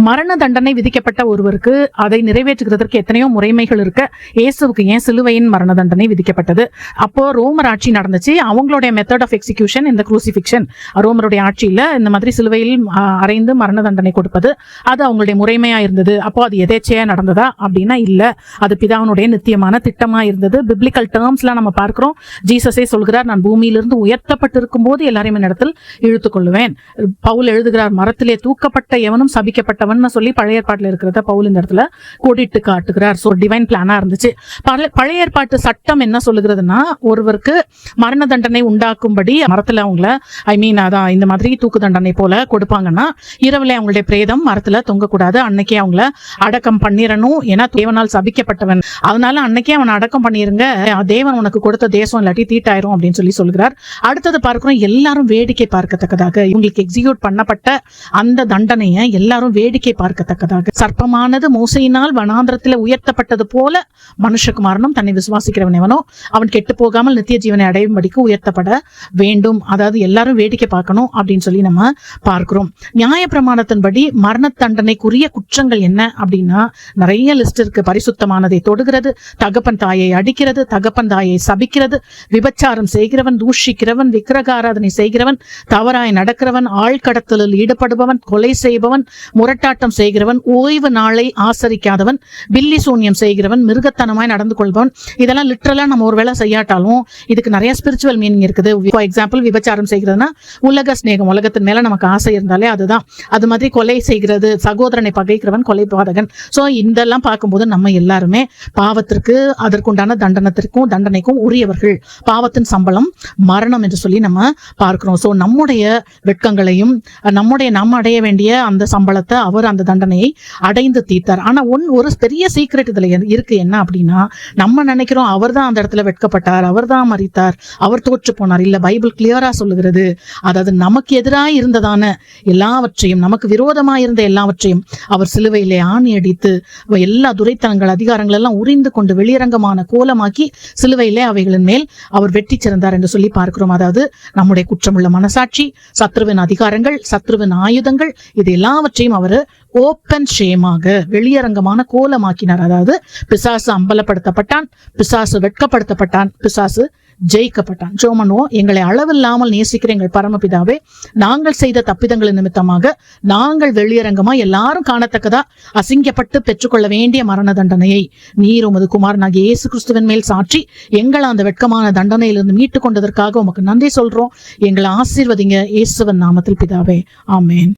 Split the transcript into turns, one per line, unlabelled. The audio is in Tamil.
மரண தண்டனை விதிக்கப்பட்ட ஒருவருக்கு அதை நிறைவேற்றுகிறதற்கு எத்தனையோ முறைமைகள் இருக்கு. இயேசுவுக்கு ஏன் சிலுவையின் மரண தண்டனை விதிக்கப்பட்டது? அப்போ ரோமர் ஆட்சி நடந்துச்சு. அவங்களுடைய மெத்தட் ஆஃப் எக்ஸிகியூஷன் இந்த குரூசிஃபிக்ஷன். ரோமருடைய ஆட்சியில இந்த மாதிரி சிலுவையில் அறைந்து மரண தண்டனை கொடுப்பது அது அவங்களுடைய முறைமையா இருந்தது. அப்போ அது எதேச்சையா நடந்ததா அப்படின்னா இல்ல, அது பிதாவினுடைய நித்தியமான திட்டமா இருந்தது. பிப்ளிக்கல் டேர்ம்ஸ்ல நம்ம பார்க்கிறோம். ஜீசஸே சொல்கிறார், நான் பூமியிலிருந்து உயர்த்தப்பட்டிருக்கும் போது எல்லாரையும் இடத்தில் இழுத்துக் கொள்ளுவேன். பவுல் எழுதுகிறார், மரத்திலே தூக்கப்பட்ட எவனும் சபிக்கப்பட்டவன் சொல்லி பழைய ஏற்பாட்டில் இருக்கிறத பவுல் இந்த இடத்துல கோடிட்டு காட்டுகிறார். சோ டிவைன் பிளானா இருந்துச்சு. பழைய ஏற்பாட்டு சட்டம் என்ன சொல்லுகிறதுனா, ஒருவருக்கு மரண தண்டனை உண்டாக்கும்படி மரத்துல அவங்கள அதான் இந்த மாதிரி தூக்கு தண்டனை போல கொடுப்பாங்கன்னா, இரவுல அவங்களுடைய பிரேதம் மரத்துல தொங்கக்கூடாது. அன்னைக்கே அவங்கள அடக்கம் பண்ணிடணும். ஏன்னா தேவனால் சபிக்கப்பட்டவன், அதனால அன்னைக்கே அவனை அடக்கம் பண்ணிருங்க, தேவன் உனக்கு கொடுத்த தேசம் இல்லாட்டி தீட்டாயிரும் அப்படின்னு சொல்லி சொல்கிறார். அடுத்தது பார்க்கிறோம், எல்லாரும் வேடிக்கை பார்க்கத்தக்கதாக இவங்களுக்கு எக்ஸிக்யூட் பண்ணப்பட்ட அந்த தண்டனையை எல்லாரும் வேடிக்கை பார்க்கத்தக்கதாக, சர்ப்பமானது மோசையினால் வனாந்திரத்தில் உயர்த்தப்பட்டது போல மனுஷகுமாரனும் தன்னை விசுவாசிக்கிறவன் எவனோ அவன் கெட்டு போகாமல் நித்திய ஜீவனை அடையும்படிக்கு உயர்த்தப்பட வேண்டும். அதாவது எல்லாரும் வேடிக்கை பார்க்கணும் அப்படின்னு சொல்லி நம்ம பார்க்கிறோம். நியாய பிரமாணத்தின்படி மரண தண்டனைக்குரிய குற்றங்கள் என்ன அப்படின்னா நிறைய லிஸ்ட் இருக்கு. பரிசுத்தமானதை தொடுகிறது, தகப்பன் தாயை அடிக்கிறது, தகப்பன் தாயை சபிக்கிறது, விபச்சாரம் செய்கிறவன், தூஷிக்கிறவன், விக்கிரகாராதனை செய்கிறவன், தவறாய் நடக்கிறவன், ஆழ்கடத்தலில் ஈடுபடுபவன், கொலை செய்பவன், முரட்டாட்டம் செய்கிறவன், ஓய்வு நாளை ஆசரிக்காதவன், பில்லி சூன்யம் செய்கிறவன், மிருகத்தனமாய் நடந்து கொள்பவன். இதெல்லாம் லிட்டரலா நம்ம ஒரு வேளை செய்யாட்டாலும் இதுக்கு நிறைய ஸ்பிரிச்சுவல் மீனிங் இருக்குது. ஃபார் எக்ஸாம்பிள், விபச்சாரம் செய்கிறதுனா உலக ஸ்நேகம், உலகத்தின் மேல நமக்கு ஆசை இருந்தாலே அதுதான். அது மாதிரி கொலை செய்கிறது, சகோதரனை பகைக்கிறவன் கொலை பாதகன். சோ இதெல்லாம் பார்க்கும்போது நம்ம எல்லாருமே பாவத்திற்கு அதற்குண்டான தண்டனைக்கும் உரியவர்கள். பாவத்தின் சம்பளம் மரணம் என்று சொல்லி நம்ம பார்க்கிறோம். சோ நம்முடைய வெட்கங்களையும் நம்ம அடைய வேண்டிய அந்த சம்பளத்தை அவர் அந்த தண்டனையை அடைந்து தீர்த்தார். ஆனா ஒரு பெரிய சீக்ரெட் இதுல இருக்கு. என்ன அப்படின்னா, நம்ம நினைக்கிறோம் அவர் தான் அந்த இடத்துல வெட்கப்பட்டார், அவர் தான் மரித்தார், அவர் தோற்று போனார். இல்ல, பைபிள் கிளியரா சொல்லுகிறது, அதாவது நமக்கு எதிராக இருந்ததான எல்லாவற்றையும், நமக்கு விரோதமா இருந்த எல்லாவற்றையும் அவர் சிலுவையிலே ஆணி அடித்து எல்லா துரைத்தனங்கள் அதிகாரங்கள் எல்லாம் உரிந்து கொண்டு வெளியரங்கமான கோலமாக்கி சிலுவையிலே அவைகளின் மேல் அவர் வெற்றி சிறந்தார் என்று சொல்லி பார்க்கிறோம். அதாவது நம்முடைய குற்றமுள்ள மனசாட்சி, சத்ருவின் அதிகாரங்கள், சத்ருவின் ஆயுதங்கள், இது எல்லாவற்றையும் அவர் ஓப்பன் ஷேமாக வெளியரங்கமான கோலமாக்கினார். அதாவது பிசாசு அம்பலப்படுத்தப்பட்டான், பிசாசு வெட்கப்படுத்தப்பட்டான், பிசாசு ஜெயிக்கப்பட்டான். ஜோமனோ, எங்களை அளவில்லாமல் நேசிக்கிற எங்கள் பரமபிதாவே, நாங்கள் செய்த தப்பிதங்களின் நிமித்தமாக நாங்கள் வெளியரங்கமா எல்லாரும் காணத்தக்கதா அசிங்கப்பட்டு பெற்றுக்கொள்ள வேண்டிய மரண தண்டனையை நீர் உமது குமாரனாகிய இயேசு கிறிஸ்துவின் மேல் சாற்றி எங்களை அந்த வெட்கமான தண்டனையிலிருந்து மீட்டுக் கொண்டதற்காக உமக்கு நன்றி சொல்றோம். எங்களை ஆசீர்வதிங்க இயேசுவின் நாமத்தில் பிதாவே, ஆமென்.